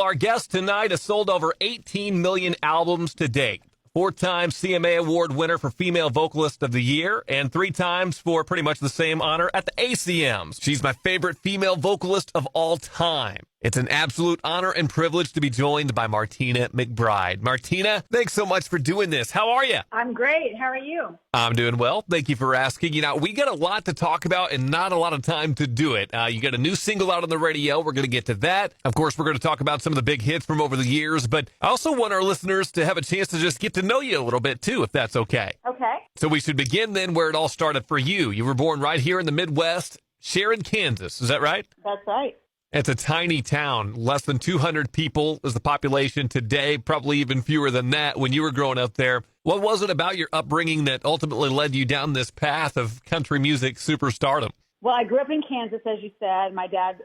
Our guest tonight has sold over 18 million albums to date. 4-time CMA Award winner for Female Vocalist of the Year, and 3 times for pretty much the same honor at the ACMs. She's my favorite female vocalist of all time. It's an absolute honor and privilege to be joined by Martina McBride. Martina, thanks so much for doing this. How are you? I'm great. How are you? I'm doing well. Thank you for asking. You know, we got a lot to talk about and not a lot of time to do it. You got a new single out on the radio. We're going to get to that. Of course, we're going to talk about some of the big hits from over the years, but I also want our listeners to have a chance to just get to know you a little bit too, if that's okay. Okay. So we should begin then where it all started for you. You were born right here in the Midwest, Sharon, Kansas. Is that right? That's right. It's a tiny town. Less than 200 people is the population today, probably even fewer than that when you were growing up there. What was it about your upbringing that ultimately led you down this path of country music superstardom? Well, I grew up in Kansas, as you said. My dad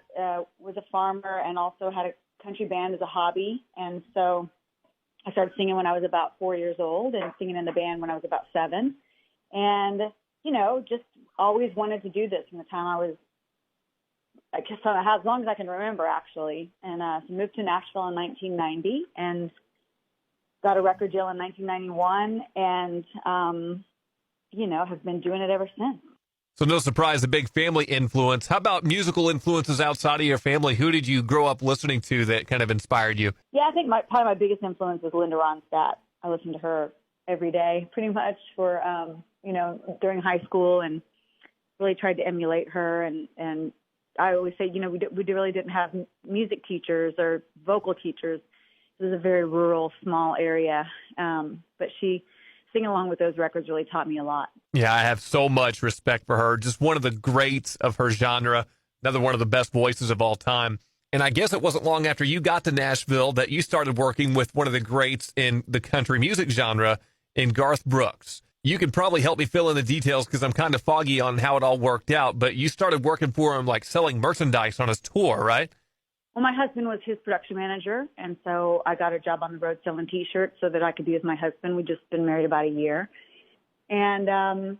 was a farmer and also had a country band as a hobby. And so I started singing when I was about 4 years old and singing in the band when I was about 7. And, you know, just always wanted to do this from the time I guess as long as I can remember, actually. And so moved to Nashville in 1990 and got a record deal in 1991 and, you know, have been doing it ever since. So no surprise, a big family influence. How about musical influences outside of your family? Who did you grow up listening to that kind of inspired you? Yeah, I think probably my biggest influence was Linda Ronstadt. I listened to her every day pretty much for, you know, during high school and really tried to emulate her. And I always say, you know, we really didn't have music teachers or vocal teachers. It was a very rural, small area. But singing along with those records really taught me a lot. Yeah, I have so much respect for her. Just one of the greats of her genre, another one of the best voices of all time. And I guess it wasn't long after you got to Nashville that you started working with one of the greats in the country music genre, in Garth Brooks. You could probably help me fill in the details because I'm kind of foggy on how it all worked out, but you started working for him, like selling merchandise on his tour, right? Well, my husband was his production manager, and so I got a job on the road selling T-shirts so that I could be with my husband. We'd just been married about a year. And,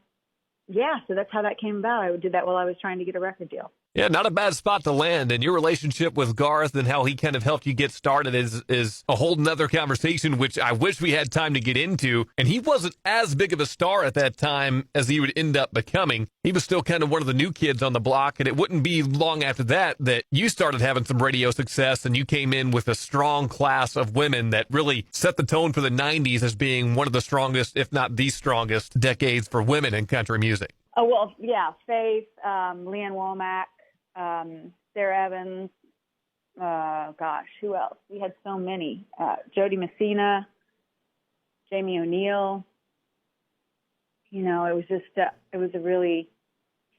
yeah, so that's how that came about. I did that while I was trying to get a record deal. Yeah, not a bad spot to land. And your relationship with Garth and how he kind of helped you get started is a whole nother conversation, which I wish we had time to get into. And he wasn't as big of a star at that time as he would end up becoming. He was still kind of one of the new kids on the block. And it wouldn't be long after that you started having some radio success and you came in with a strong class of women that really set the tone for the 90s as being one of the strongest, if not the strongest, decades for women in country music. Oh, well, yeah, Faith, Leanne Womack, Sarah Evans, gosh, who else? We had so many. Jody Messina, Jamie O'Neill. You know, it was just, it was a really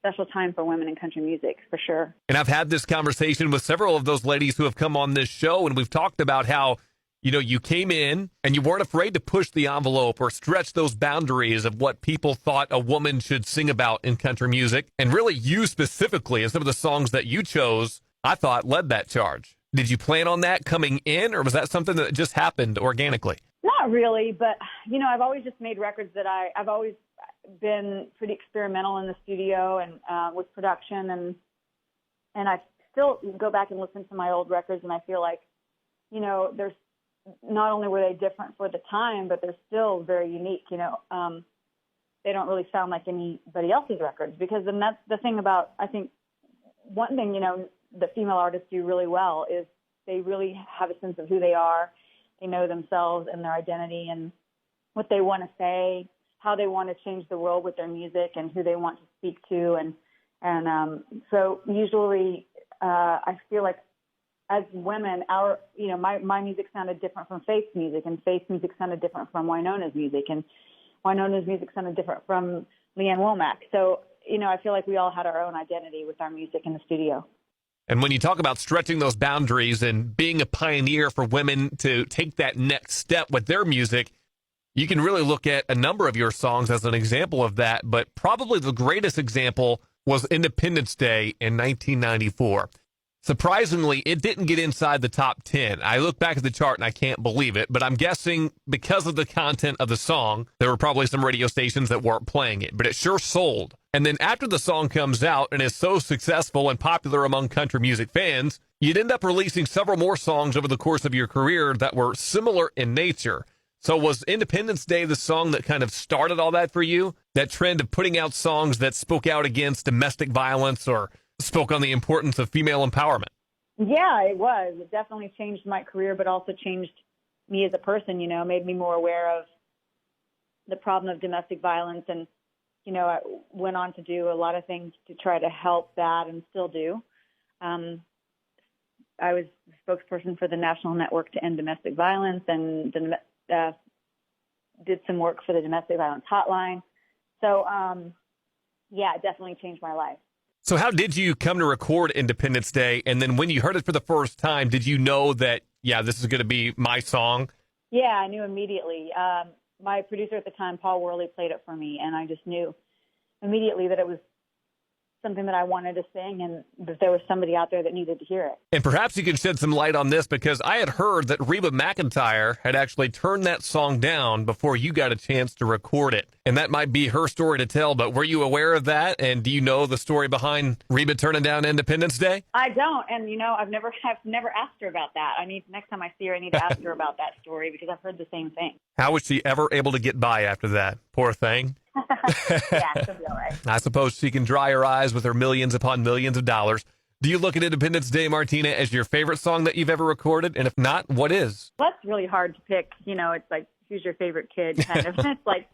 special time for women in country music, for sure. And I've had this conversation with several of those ladies who have come on this show, and we've talked about how, you know, you came in and you weren't afraid to push the envelope or stretch those boundaries of what people thought a woman should sing about in country music. And really, you specifically, and some of the songs that you chose, I thought led that charge. Did you plan on that coming in, or was that something that just happened organically? Not really, but, you know, I've always just made records that I've always been pretty experimental in the studio and with production. And I still go back and listen to my old records, and I feel like, you know, there's, not only were they different for the time, but they're still very unique. You know, they don't really sound like anybody else's records because then that's the thing about, I think one thing, you know, the female artists do really well is they really have a sense of who they are. They know themselves and their identity and what they want to say, how they want to change the world with their music and who they want to speak to. And so usually I feel like as women, my music sounded different from Faith's music, and Faith's music sounded different from Winona's music, and Winona's music sounded different from Leanne Womack. So, you know, I feel like we all had our own identity with our music in the studio. And when you talk about stretching those boundaries and being a pioneer for women to take that next step with their music, you can really look at a number of your songs as an example of that. But probably the greatest example was Independence Day in 1994. Surprisingly, it didn't get inside the top 10. I look back at the chart and I can't believe it, but I'm guessing because of the content of the song, there were probably some radio stations that weren't playing it, but it sure sold. And then after the song comes out and is so successful and popular among country music fans, You'd end up releasing several more songs over the course of your career that were similar in nature. So was Independence Day the song that kind of started all that for you? That trend of putting out songs that spoke out against domestic violence or spoke on the importance of female empowerment? Yeah, it was. It definitely changed my career, but also changed me as a person, made me more aware of the problem of domestic violence. And, I went on to do a lot of things to try to help that and still do. I was the spokesperson for the National Network to End Domestic Violence and did some work for the Domestic Violence Hotline. So, yeah, it definitely changed my life. So how did you come to record Independence Day? And then when you heard it for the first time, did you know that, yeah, this is going to be my song? Yeah, I knew immediately. My producer at the time, Paul Worley, played it for me, and I just knew immediately that it was something that I wanted to sing and that there was somebody out there that needed to hear it. And perhaps you can shed some light on this, because I had heard that Reba McEntire had actually turned that song down before you got a chance to record it. And that might be her story to tell, but were you aware of that? And do you know the story behind Reba turning down Independence Day? I don't. And, I've never asked her about that. Next time I see her, I need to ask her about that story because I've heard the same thing. How was she ever able to get by after that? Poor thing. Yeah, she'll be all right. I suppose she can dry her eyes with her millions upon millions of dollars. Do you look at Independence Day, Martina, as your favorite song that you've ever recorded? And if not, what is? Well, that's really hard to pick. It's like, who's your favorite kid kind of. It's like,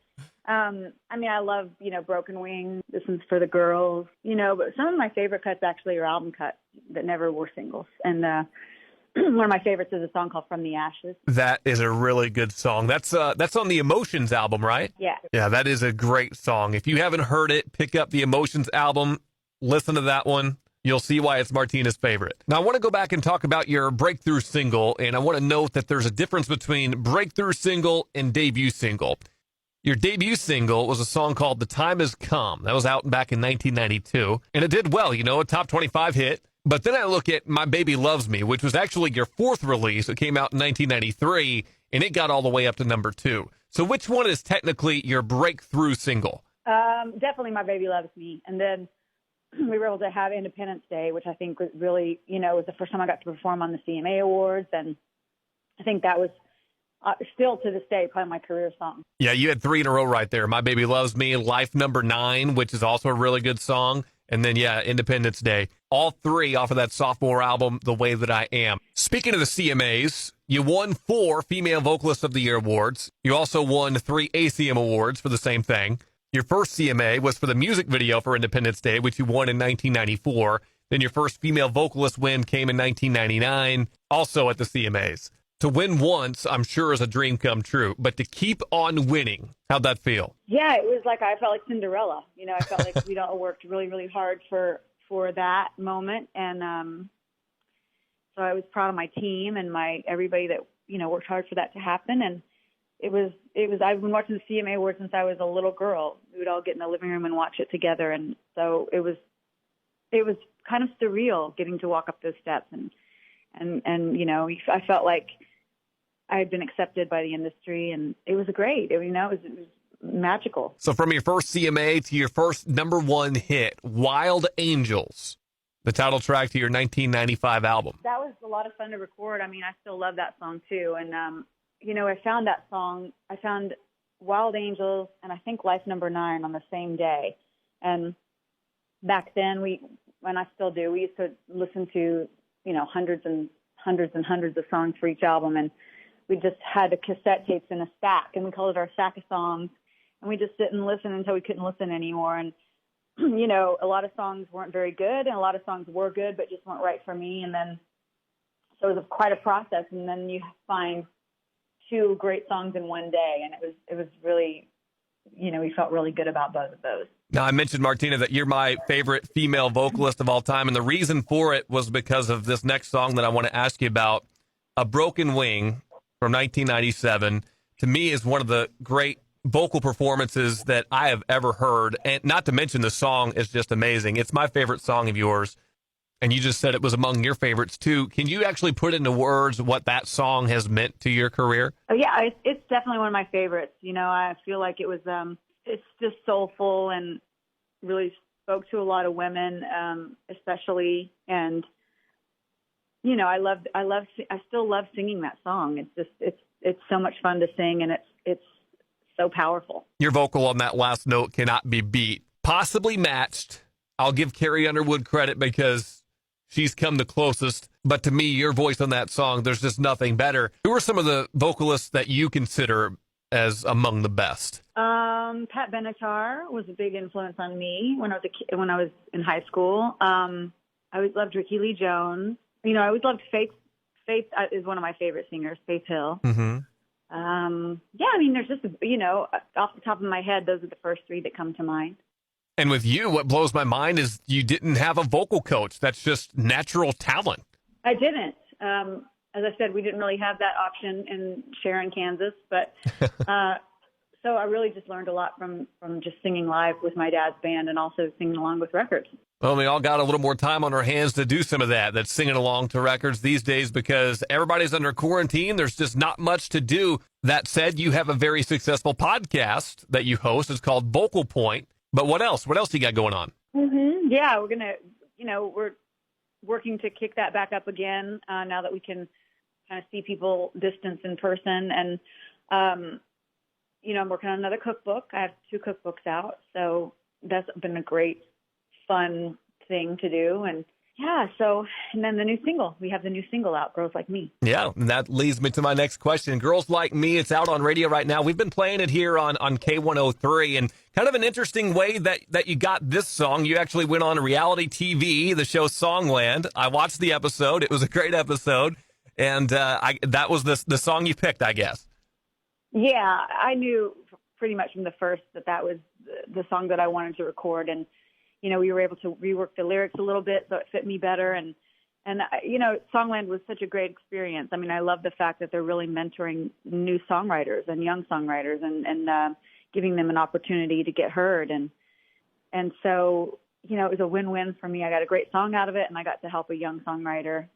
I love, Broken Wing. This one's for the girls, but some of my favorite cuts actually are album cuts that never were singles. And one of my favorites is a song called From the Ashes. That is a really good song. That's on the Emotions album, right? Yeah. Yeah, that is a great song. If you haven't heard it, pick up the Emotions album, listen to that one. You'll see why it's Martina's favorite. Now, I want to go back and talk about your breakthrough single, and I want to note that there's a difference between breakthrough single and debut single. Your debut single was a song called The Time Has Come. That was out back in 1992, and it did well, a top 25 hit. But then I look at My Baby Loves Me, which was actually your fourth release. It came out in 1993, and it got all the way up to number 2. So which one is technically your breakthrough single? Definitely My Baby Loves Me. And then we were able to have Independence Day, which I think was really, was the first time I got to perform on the CMA Awards. And I think that was still to this day probably my career song. Yeah, you had 3 in a row right there. My Baby Loves Me, Life Number 9, which is also a really good song. And then, yeah, Independence Day. All 3 off of that sophomore album, The Way That I Am. Speaking of the CMAs, you won 4 Female Vocalist of the Year awards. You also won 3 ACM awards for the same thing. Your first CMA was for the music video for Independence Day, which you won in 1994. Then your first female vocalist win came in 1999, also at the CMAs. To win once, I'm sure, is a dream come true. But to keep on winning, how'd that feel? Yeah, it was like I felt like Cinderella. I felt like we all worked really, really hard for that moment. And so I was proud of my team and everybody that, worked hard for that to happen. And it was I've been watching the CMA Awards since I was a little girl. We would all get in the living room and watch it together. And so it was kind of surreal getting to walk up those steps. And I felt like I had been accepted by the industry, and it was great. It was magical. So from your first CMA to your first number 1 hit, Wild Angels, the title track to your 1995 album. That was a lot of fun to record. I still love that song too. And, I found that song, I found Wild Angels and I think Life Number 9 on the same day. And back then and I still do, we used to listen to, hundreds and hundreds and hundreds of songs for each album. And we just had the cassette tapes in a stack, and we called it our stack of songs. And we just sit and listen until we couldn't listen anymore. And, a lot of songs weren't very good, and a lot of songs were good, but just weren't right for me. And then, so it was quite a process. And then you find 2 great songs in one day. And it was really, we felt really good about both of those. Now, I mentioned, Martina, that you're my favorite female vocalist of all time. And the reason for it was because of this next song that I want to ask you about, A Broken Wing from 1997. To me, is one of the great vocal performances that I have ever heard. And not to mention the song is just amazing. It's my favorite song of yours. And you just said it was among your favorites, too. Can you actually put into words what that song has meant to your career? Oh, yeah, it's definitely one of my favorites. I feel like it was, it's just soulful and really spoke to a lot of women, especially. And I still love singing that song. It's so much fun to sing, and it's so powerful. Your vocal on that last note cannot be beat, possibly matched. I'll give Carrie Underwood credit because she's come the closest. But to me, your voice on that song, there's just nothing better. Who are some of the vocalists that you consider as among the best? Pat Benatar was a big influence on me when I was in high school. I always loved Ricky Lee Jones. I always loved Faith. Faith is one of my favorite singers, Faith Hill. Mm-hmm. There's just, off the top of my head, those are the first three that come to mind. And with you, what blows my mind is you didn't have a vocal coach. That's just natural talent. I didn't. As I said, we didn't really have that option in Sharon, Kansas. But so I really just learned a lot from just singing live with my dad's band and also singing along with records. Well, we all got a little more time on our hands to do some of that. That's singing along to records these days because everybody's under quarantine. There's just not much to do. That said, you have a very successful podcast that you host. It's called Vocal Point. But what else? What else you got going on? Mm-hmm. Yeah, we're going to, we're working to kick that back up again now that we can kind of see people distance in person. And, I'm working on another cookbook. I have 2 cookbooks out. So that's been a great, fun thing to do. And and then the new single. We have the new single out, Girls Like Me. Yeah, and that leads me to my next question. Girls Like Me, it's out on radio right now. We've been playing it here on K103, and kind of an interesting way that you got this song. You actually went on reality TV, the show Songland. I watched the episode. It was a great episode, and that was the song you picked, I guess. Yeah, I knew pretty much from the first that was the song that I wanted to record, and we were able to rework the lyrics a little bit so it fit me better. And Songland was such a great experience. I mean, I love the fact that they're really mentoring new songwriters and young songwriters and giving them an opportunity to get heard. And so, it was a win-win for me. I got a great song out of it, and I got to help a young songwriter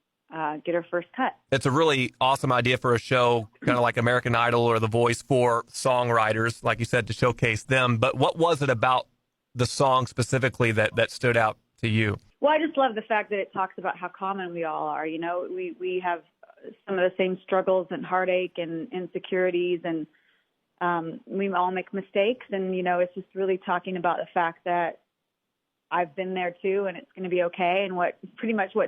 get her first cut. It's a really awesome idea for a show, kind of like American Idol or The Voice, for songwriters, like you said, to showcase them. But what was it about the song specifically that stood out to you? Well, I just love the fact that it talks about how common we all are. We have some of the same struggles and heartache and insecurities, and we all make mistakes. And, it's just really talking about the fact that I've been there too, and it's going to be okay. And what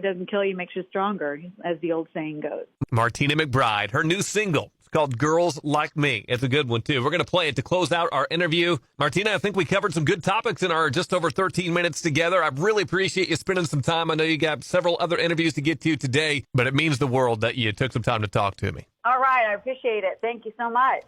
doesn't kill you makes you stronger, as the old saying goes. Martina McBride, her new single. It's called Girls Like Me. It's a good one, too. We're going to play it to close out our interview. Martina, I think we covered some good topics in our just over 13 minutes together. I really appreciate you spending some time. I know you got several other interviews to get to today, but it means the world that you took some time to talk to me. All right. I appreciate it. Thank you so much.